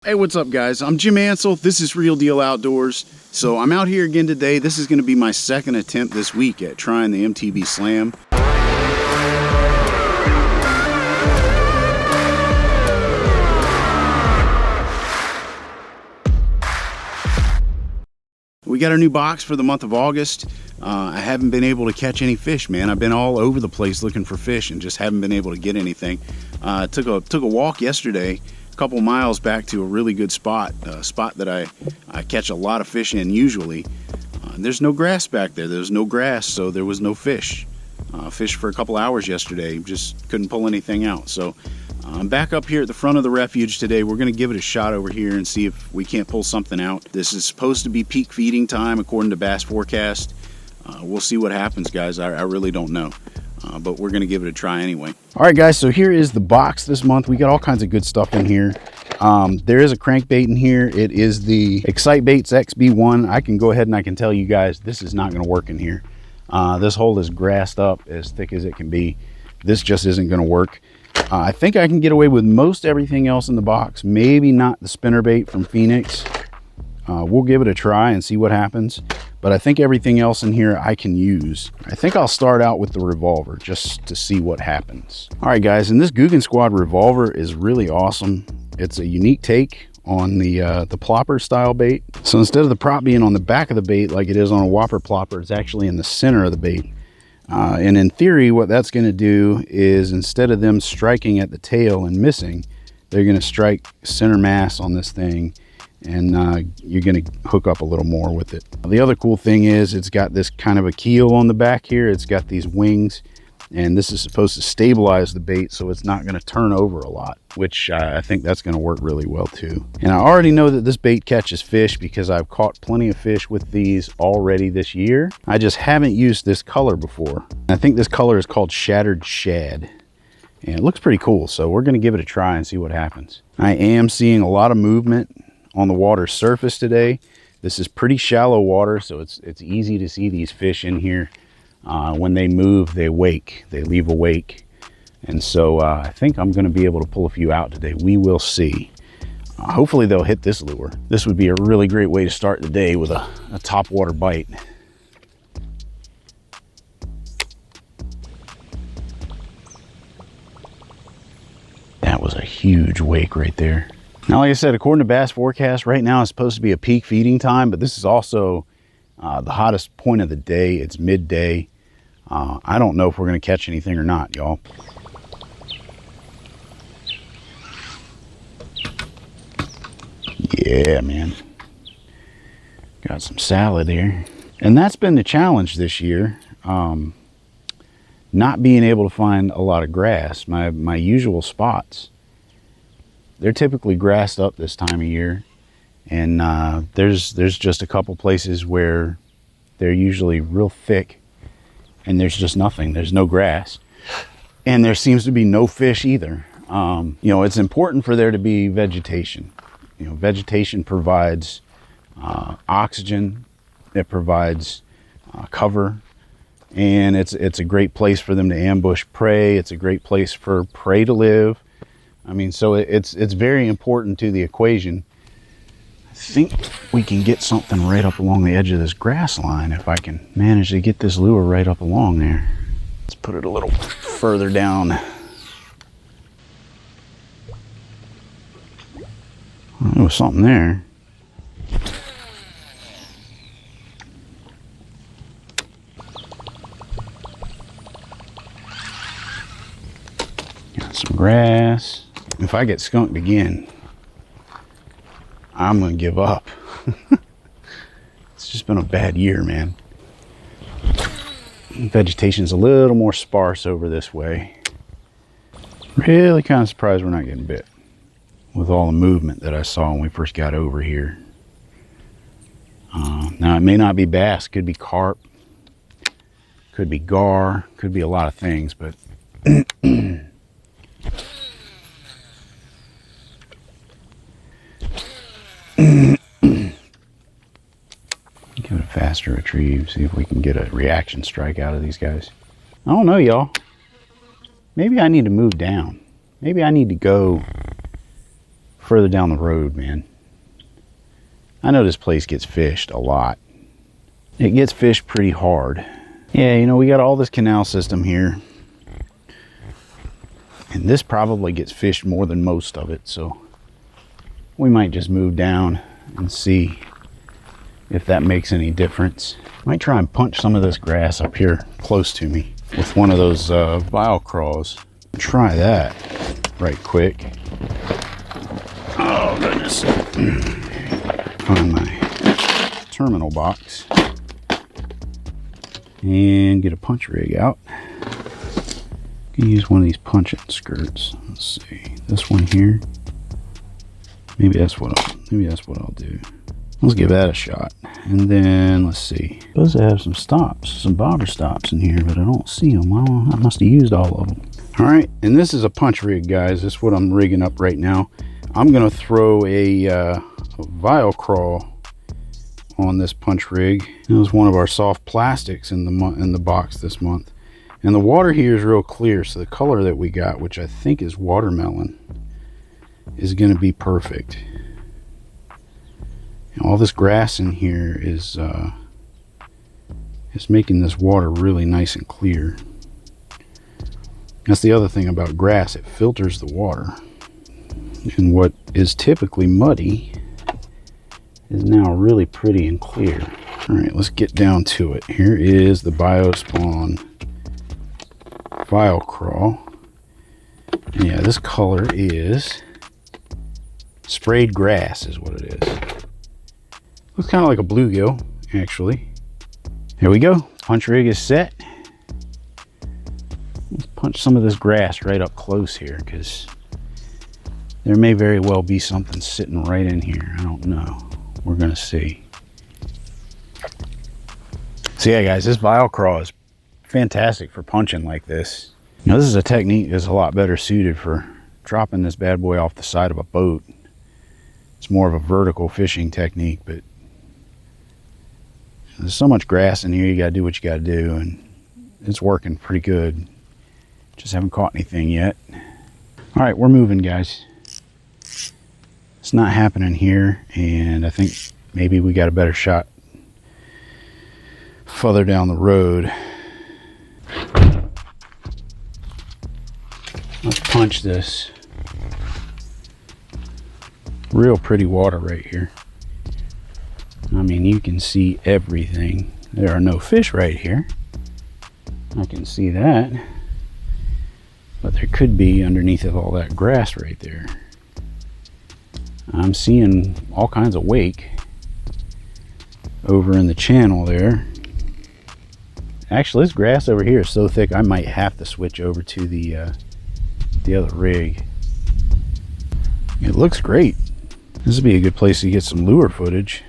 Hey, what's up guys? I'm Jim Ansel. This is Real Deal Outdoors. So I'm out here again today. This is going to be my second attempt this week at trying the MTB Slam. We got our new box for the month of August. I haven't been able to catch any fish, man. I've been all over the place looking for fish and just haven't been able to get anything. Took a walk yesterday, couple miles back to a really good spot, a spot that I catch a lot of fish in usually. There's no grass back there. There's no grass, so there was no fish. Fished for a couple hours yesterday, just couldn't pull anything out. So I'm back up here at the front of the refuge today. We're going to give it a shot over here and see if we can't pull something out. This is supposed to be peak feeding time according to Bass Forecast. We'll see what happens, guys. I really don't know. But we're going to give it a try anyway. All right, guys, so here is the box this month. We got all kinds of good stuff in here. There is a crankbait in here. It is the Excite Baits XB1. I can go ahead and I can tell you guys this is not going to work in here. This hole is grassed up as thick as it can be. This just isn't going to work. I think I can get away with most everything else in the box. Maybe not the spinnerbait from Phoenix. We'll give it a try and see what happens. But I think everything else in here I can use. I think I'll start out with the revolver just to see what happens. All right, guys, and this Googan Squad revolver is really awesome. It's a unique take on the plopper style bait. So instead of the prop being on the back of the bait like it is on a whopper plopper, it's actually in the center of the bait. And in theory, what that's going to do is instead of them striking at the tail and missing, they're going to strike center mass on this thing, and you're going to hook up a little more with it. The other cool thing is it's got this kind of a keel on the back here. It's got these wings, and this is supposed to stabilize the bait so it's not going to turn over a lot, which I think that's going to work really well too. And I already know that this bait catches fish because I've caught plenty of fish with these already this year. I just haven't used this color before. I think this color is called Shattered Shad, and it looks pretty cool, so we're going to give it a try and see what happens. I am seeing a lot of movement on the water surface today. This is pretty shallow water, so it's easy to see these fish in here. When they move, they wake, they leave a wake. And so I think I'm going to be able to pull a few out today. We will see. Hopefully they'll hit this lure. This would be a really great way to start the day with a top water bite. That was a huge wake right there. Now, like I said, according to Bass Forecast, right now it's supposed to be a peak feeding time, but this is also the hottest point of the day. It's midday. I don't know if we're going to catch anything or not, y'all. Yeah, man. Got some salad here. And that's been the challenge this year. Not being able to find a lot of grass. My usual spots, they're typically grassed up this time of year, and there's just a couple places where they're usually real thick and there's just nothing. There's no grass, and there seems to be no fish either. You know, it's important for there to be vegetation. You know, vegetation provides oxygen, it provides cover, and it's a great place for them to ambush prey. It's a great place for prey to live. I mean, so it's very important to the equation. I think we can get something right up along the edge of this grass line if I can manage to get this lure right up along there. Let's put it a little further down. Oh, there was something there. Got some grass. If I get skunked again, I'm gonna give up. It's just been a bad year, man. Vegetation's a little more sparse over this way. Really kind of surprised we're not getting bit with all the movement that I saw when we first got over here. Now it may not be bass, could be carp, could be gar, could be a lot of things, but give it a faster retrieve, see if we can get a reaction strike out of these guys. I don't know, y'all. Maybe I need to move down. Maybe I need to go further down the road, man. I know this place gets fished a lot. It gets fished pretty hard. Yeah, you know, we got all this canal system here. And this probably gets fished more than most of it, so we might just move down and see if that makes any difference. Might try and punch some of this grass up here close to me with one of those vial craws. Try that right quick. Oh goodness. Find my terminal box and get a punch rig out. Use one of these punching skirts. Let's see, this one here. Maybe that's what I'll do. Let's give that a shot. And then let's see. Supposed to have some stops, some bobber stops in here, but I don't see them. I must have used all of them. All right, and this is a punch rig, guys. This is what I'm rigging up right now. I'm gonna throw a vial crawl on this punch rig. It was one of our soft plastics in the box this month. And the water here is real clear, so the color that we got, which I think is watermelon, is going to be perfect. And all this grass in here is making this water really nice and clear. That's the other thing about grass, it filters the water. And what is typically muddy is now really pretty and clear. All right, let's get down to it. Here is the Biospawn vial crawl. And yeah, this color is sprayed grass is what it is. Looks kind of like a bluegill, actually. Here we go. Punch rig is set. Let's punch some of this grass right up close here, because there may very well be something sitting right in here. I don't know. We're gonna see. So yeah, guys, this vial crawl is fantastic for punching like this. Now, this is a technique that's a lot better suited for dropping this bad boy off the side of a boat. It's more of a vertical fishing technique, but there's so much grass in here, you gotta do what you gotta do, and it's working pretty good. Just haven't caught anything yet. All right, we're moving, guys. It's not happening here, and I think maybe we got a better shot further down the road. Let's punch this. Real pretty water right here. I mean, you can see everything. There are no fish right here. I can see that. But there could be underneath of all that grass right there. I'm seeing all kinds of wake over in the channel there. Actually, this grass over here is so thick I might have to switch over to the other rig. It looks great. This would be a good place to get some lure footage.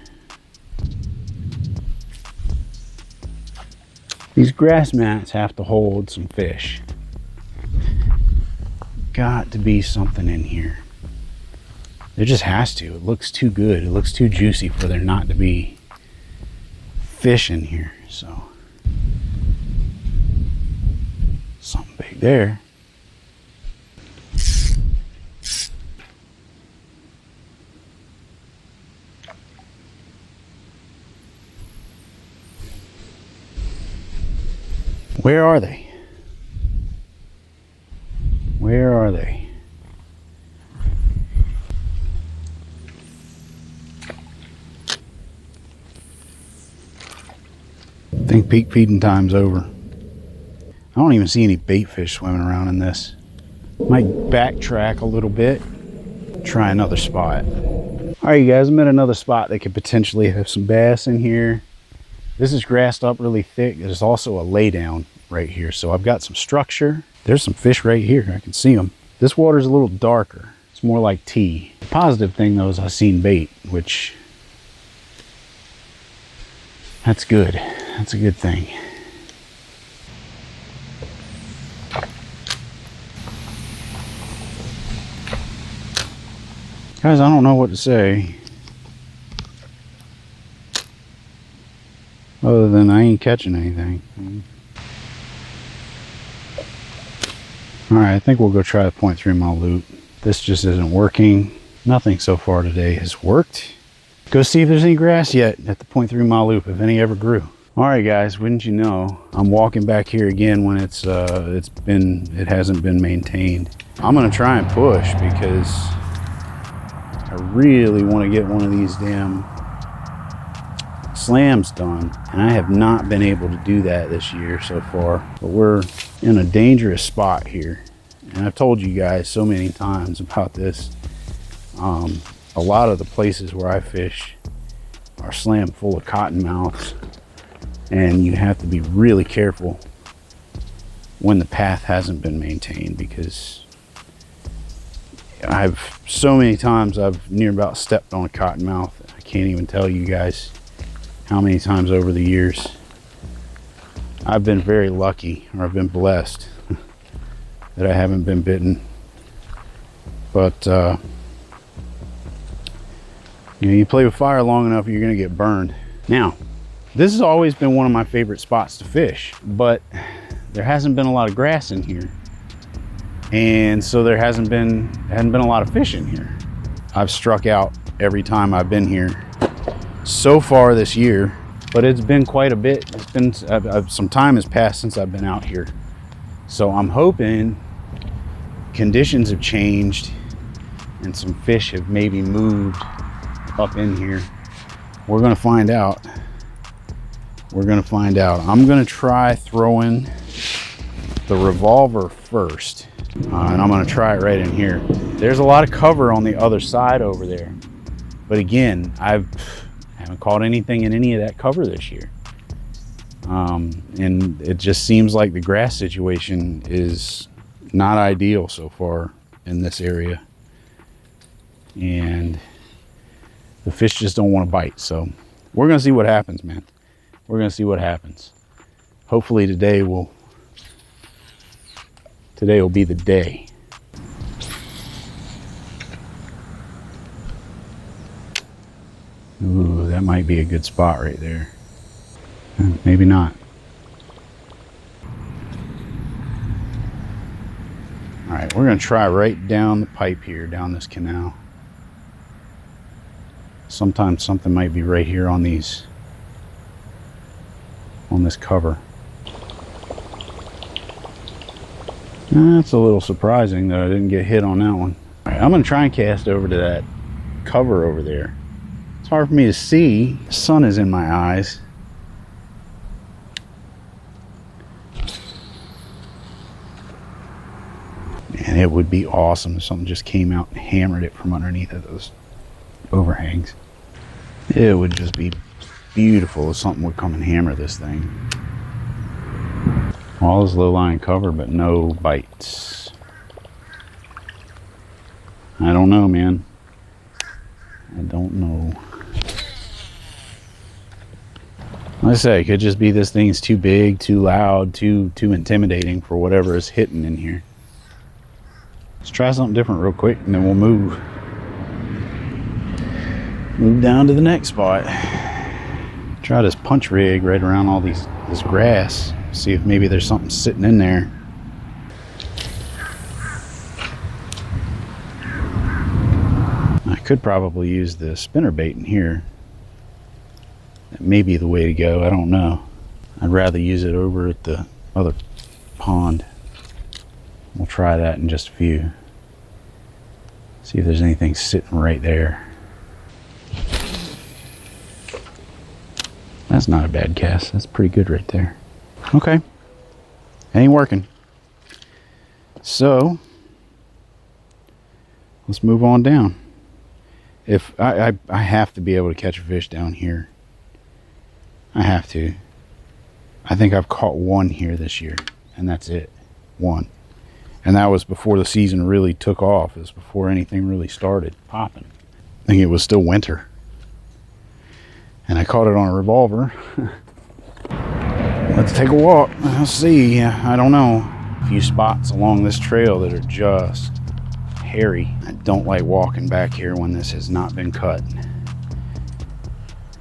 These grass mats have to hold some fish. Got to be something in here. There just has to. It looks too good. It looks too juicy for there not to be fish in here. So something big there. Where are they? Where are they? I think peak feeding time's over. I don't even see any bait fish swimming around in this. Might backtrack a little bit, try another spot. All right, you guys, I'm at another spot that could potentially have some bass in here. This is grassed up really thick. There's also a laydown right here, so I've got some structure. There's some fish right here. I can see them. This water's a little darker. It's more like tea. The positive thing though is I've seen bait, which that's good. That's a good thing. Guys, I don't know what to say other than I ain't catching anything. All right, I think we'll go try the 0.3 mile loop. This just isn't working. Nothing so far today has worked. Go see if there's any grass yet at the 0.3 mile loop, if any ever grew. All right, guys, wouldn't you know, I'm walking back here again when it hasn't been maintained. I'm gonna try and push because I really want to get one of these damn slams done, and I have not been able to do that this year so far. But we're in a dangerous spot here, and I've told you guys so many times about this. A lot of the places where I fish are slammed full of cottonmouths, and you have to be really careful when the path hasn't been maintained, because so many times I've near about stepped on a cottonmouth. I can't even tell you guys how many times over the years. I've been very lucky, or I've been blessed that I haven't been bitten. But you play with fire long enough, you're gonna get burned. Now, this has always been one of my favorite spots to fish, but there hasn't been a lot of grass in here, and so there hasn't been a lot of fish in here. I've struck out every time I've been here so far this year, but it's been quite a bit. It's been some time has passed since I've been out here, so I'm hoping conditions have changed and some fish have maybe moved up in here. We're gonna find out. We're gonna find out. I'm gonna try throwing the revolver first, and I'm gonna try it right in here. There's a lot of cover on the other side over there, but again, I haven't caught anything in any of that cover this year, and it just seems like the grass situation is not ideal so far in this area, and the fish just don't want to bite. So we're gonna see what happens, man. We're gonna see what happens. Hopefully today will be the day. Ooh, that might be a good spot right there. Maybe not. All right, we're gonna try right down the pipe here, down this canal. Sometimes something might be right here on this cover. That's a little surprising that I didn't get hit on that one. All right, I'm gonna try and cast over to that cover over there. It's hard for me to see. The sun is in my eyes. Man, it would be awesome if something just came out and hammered it from underneath of those overhangs. It would just be beautiful if something would come and hammer this thing. All this low-lying cover, but no bites. I don't know, man. I don't know. Like I say, it could just be this thing's too big, too loud, too intimidating for whatever is hitting in here. Let's try something different real quick, and then we'll move down to the next spot. Try this punch rig right around all this grass. See if maybe there's something sitting in there. I could probably use the spinner bait in here. That may be the way to go. I don't know. I'd rather use it over at the other pond. We'll try that in just a few. See if there's anything sitting right there. That's not a bad cast. That's pretty good right there. Okay. Ain't working. So let's move on down. If I have to be able to catch a fish down here. I have to. I think I've caught one here this year, and that's it. One. And that was before the season really took off. It was before anything really started popping. I think it was still winter. And I caught it on a revolver. Let's take a walk. Let's see. I don't know. A few spots along this trail that are just hairy. I don't like walking back here when this has not been cut.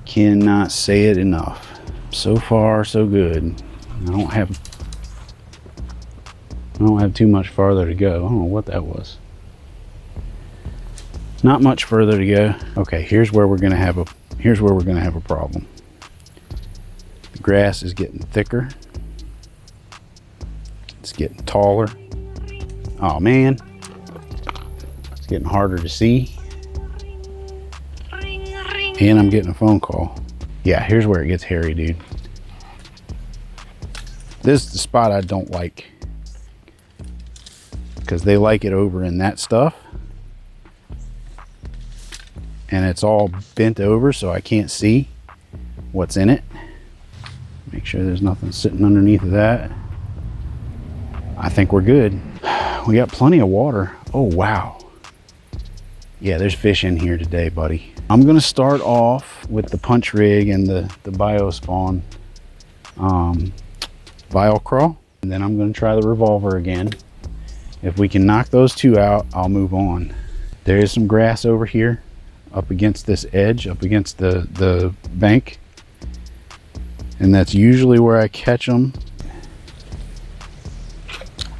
Cannot say it enough. So far, so good. I don't have too much farther to go. I don't know what that was. Not much further to go. Okay, here's where we're gonna have a problem. The grass is getting thicker. It's getting taller. Oh man, it's getting harder to see. And I'm getting a phone call. Yeah, here's where it gets hairy, dude. This is the spot I don't like, because they like it over in that stuff. And it's all bent over, so I can't see what's in it. Make sure there's nothing sitting underneath of that. I think we're good. We got plenty of water. Oh, wow. Yeah, there's fish in here today, buddy. I'm gonna start off with the punch rig and the biospawn vial crawl. And then I'm gonna try the revolver again. If we can knock those two out, I'll move on. There is some grass over here, up against this edge, up against the bank. And that's usually where I catch them.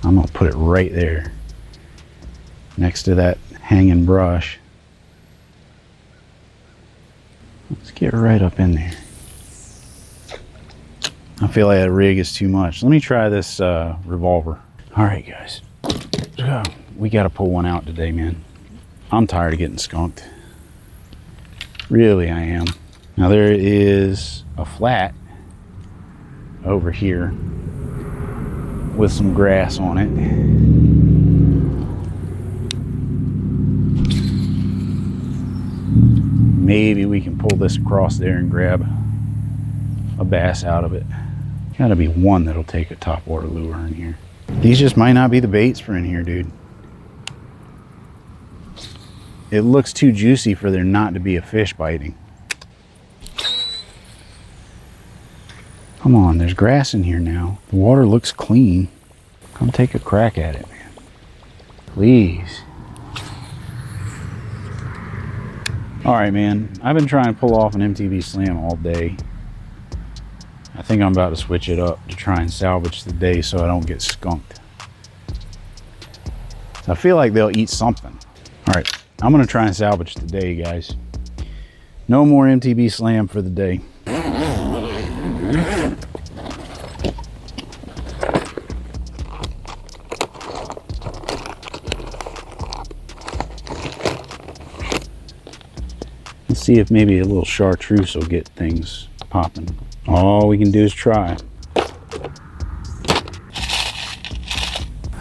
I'm gonna put it right there, next to that hanging brush. Let's get right up in there. I feel like that rig is too much. Let me try this revolver. All right, guys. We gotta pull one out today, man. I'm tired of getting skunked. Really, I am. Now there is a flat over here with some grass on it. Maybe we can pull this across there and grab a bass out of it. Gotta be one that'll take a topwater lure in here. These just might not be the baits for in here, dude. It looks too juicy for there not to be a fish biting. Come on, there's grass in here now. The water looks clean. Come take a crack at it, man. Please. All right, man. I've been trying to pull off an MTB Slam all day. I think I'm about to switch it up to try and salvage the day so I don't get skunked. I feel like they'll eat something. All right, I'm gonna try and salvage the day, guys. No more MTB Slam for the day. Let's see if maybe a little chartreuse will get things popping. All we can do is try.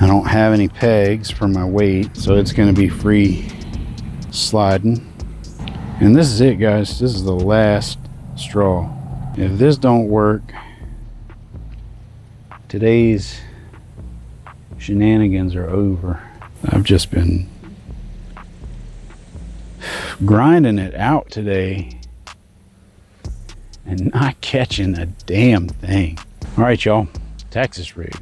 I don't have any pegs for my weight, so it's going to be free sliding. And this is it, guys. This is the last straw. If this don't work, today's shenanigans are over. I've just been grinding it out today and not catching a damn thing. All right, y'all, Texas rig.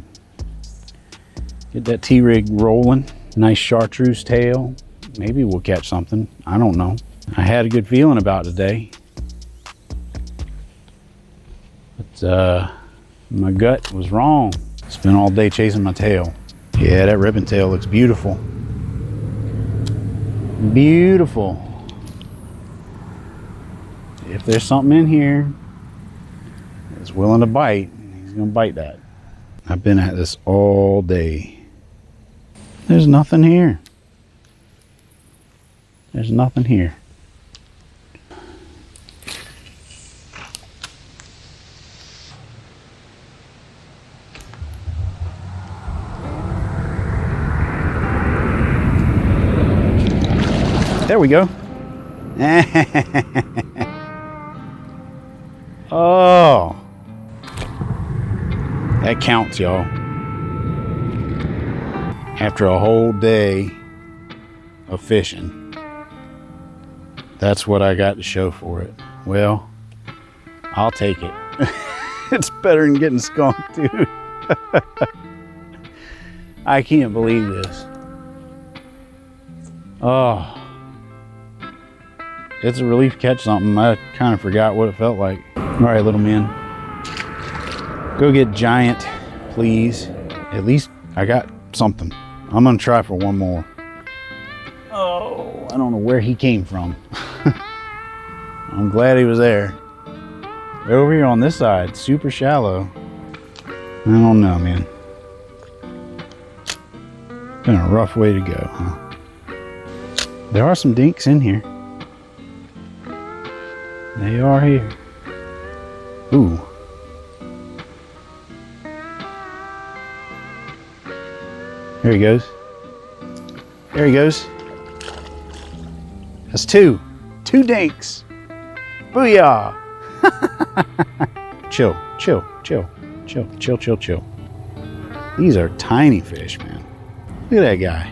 Get that T-rig rolling. Nice chartreuse tail. Maybe we'll catch something. I don't know. I had a good feeling about today, but my gut was wrong. Spent all day chasing my tail. Yeah, that ribbon tail looks beautiful. Beautiful. If there's something in here that's willing to bite, he's gonna bite that. I've been at this all day. There's nothing here. There's nothing here. There we go. Oh, that counts, y'all. After a whole day of fishing, that's what I got to show for it. Well, I'll take it. It's better than getting skunked, dude. I can't believe this. Oh, it's a relief to catch something. I kind of forgot what it felt like. All right, little man, go get giant, please. At least I got something. I'm gonna try for one more. Oh, I I don't know where he came from. I'm glad he was there. Over here on this side, super shallow. I don't know, man. Been a rough way to go, huh? There are some dinks in here. They are here. Ooh. There he goes. There he goes. That's two. Two dinks. Booyah. Chill, chill, chill, chill, chill, chill, chill. These are tiny fish, man. Look at that guy.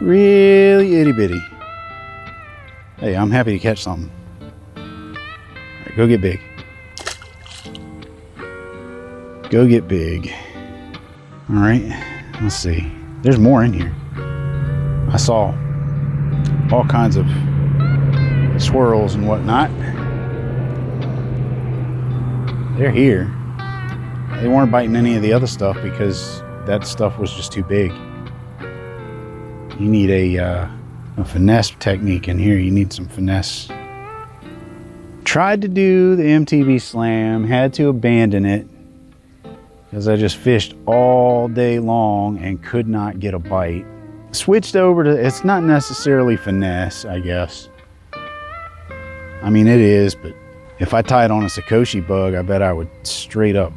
Really itty bitty. Hey, I'm happy to catch something. All right, go get big. Go get big. All right, let's see. There's more in here. I saw all kinds of swirls and whatnot. They're here. They weren't biting any of the other stuff because that stuff was just too big. You need a finesse technique in here. You need some finesse. Tried to do the MTB Slam, had to abandon it because I just fished all day long and could not get a bite. Switched over to, it's not necessarily finesse, I guess. I mean, it is, but if I tied on a Sakoshi bug, I bet I would straight up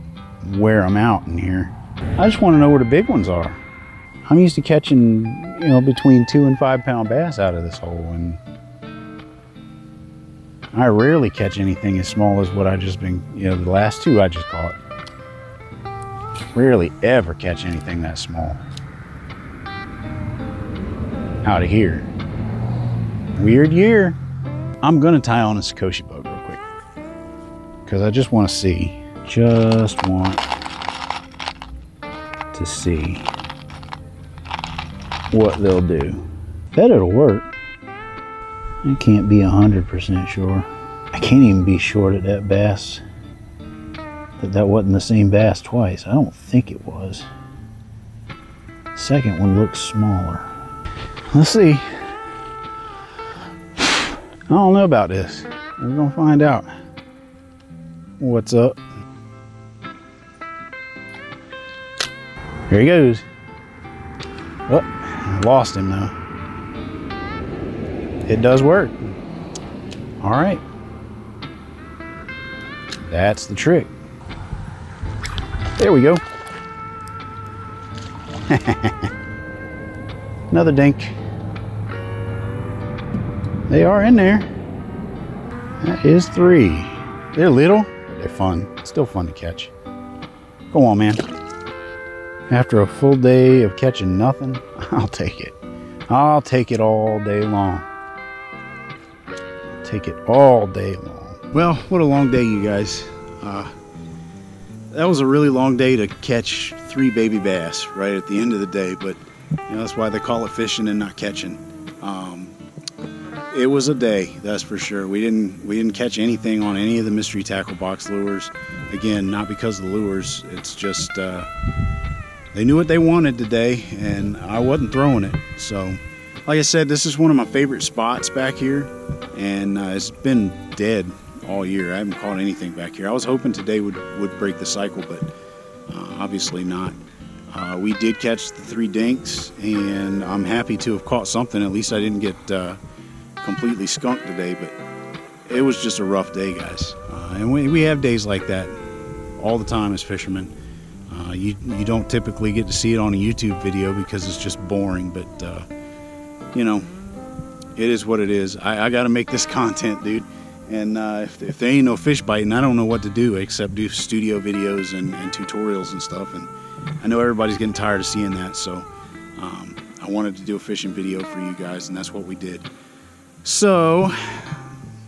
wear them out in here. I just want to know where the big ones are. I'm used to catching, you know, between 2 and 5 pound bass out of this hole, and I rarely catch anything as small as what I just been, you know, the last two I just caught. Rarely ever catch anything that small out of here. Weird year. I'm gonna tie on a Sakoshi bug real quick because I just want to see. Just want to see what they'll do. Bet it'll work. I can't be 100% sure. I can't even be short at that bass. That wasn't the same bass twice. I don't think it was. Second one looks smaller. Let's see. I don't know about this. We're gonna find out what's up. Here he goes. Oh, I lost him though. It does work. All right. That's the trick. There we go. Another dink. They are in there. That is 3. They're little, but they're fun. Still fun to catch. Go on, man. After a full day of catching nothing, I'll take it. I'll take it all day long. Take it all day long. Well, what a long day, you guys. That was a really long day to catch 3 baby bass right at the end of the day, but you know, that's why they call it fishing and not catching. It was a day, that's for sure. We didn't catch anything on any of the mystery tackle box lures. Again, not because of the lures. It's just they knew what they wanted today, and I wasn't throwing it. So, like I said, this is one of my favorite spots back here, and it's been dead all year. I haven't caught anything back here. I was hoping today would break the cycle, but obviously not. We did catch the 3 dinks, and I'm happy to have caught something. At least I didn't get completely skunked today, but it was just a rough day, guys. And we have days like that all the time as fishermen. You don't typically get to see it on a YouTube video because it's just boring, but you know, it is what it is. I got to make this content, dude. And if there ain't no fish biting, I don't know what to do except do studio videos and tutorials and stuff. And I know everybody's getting tired of seeing that, so I wanted to do a fishing video for you guys, and that's what we did. So,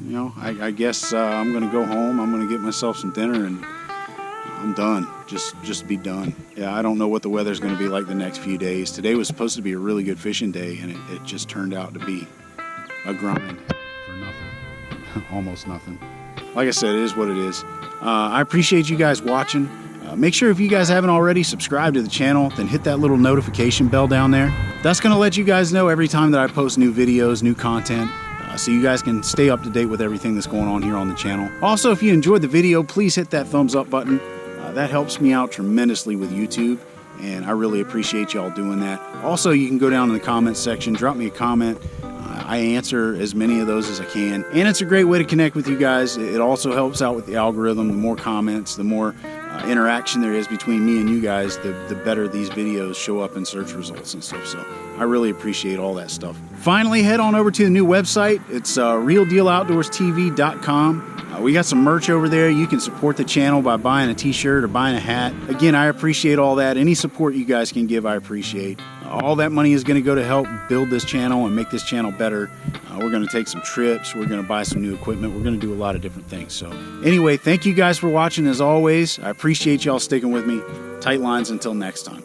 you know, I guess I'm gonna go home. I'm gonna get myself some dinner, and I'm done. Just be done. Yeah, I don't know what the weather's gonna be like the next few days. Today was supposed to be a really good fishing day, and it just turned out to be a grind for nothing. Almost nothing. Like I said, it is what it is. I appreciate you guys watching. Make sure if you guys haven't already subscribed to the channel, then hit that little notification bell down there. That's going to let you guys know every time that I post new videos, new content, so you guys can stay up to date with everything that's going on here on the channel. Also, if you enjoyed the video, please hit that thumbs up button. That helps me out tremendously with YouTube, and I really appreciate y'all doing that. Also, you can go down in the comments section, drop me a comment. I answer as many of those as I can, and it's a great way to connect with you guys. It also helps out with the algorithm. The more comments, the more interaction there is between me and you guys, the better these videos show up in search results and stuff. So I really appreciate all that stuff. Finally, head on over to the new website. It's realdealoutdoorstv.com. We got some merch over there. You can support the channel by buying a t-shirt or buying a hat. Again, I appreciate all that. Any support you guys can give, I appreciate. All that money is going to go to help build this channel and make this channel better. We're going to take some trips. We're going to buy some new equipment. We're going to do a lot of different things. So anyway, thank you guys for watching as always. I appreciate y'all sticking with me. Tight lines until next time.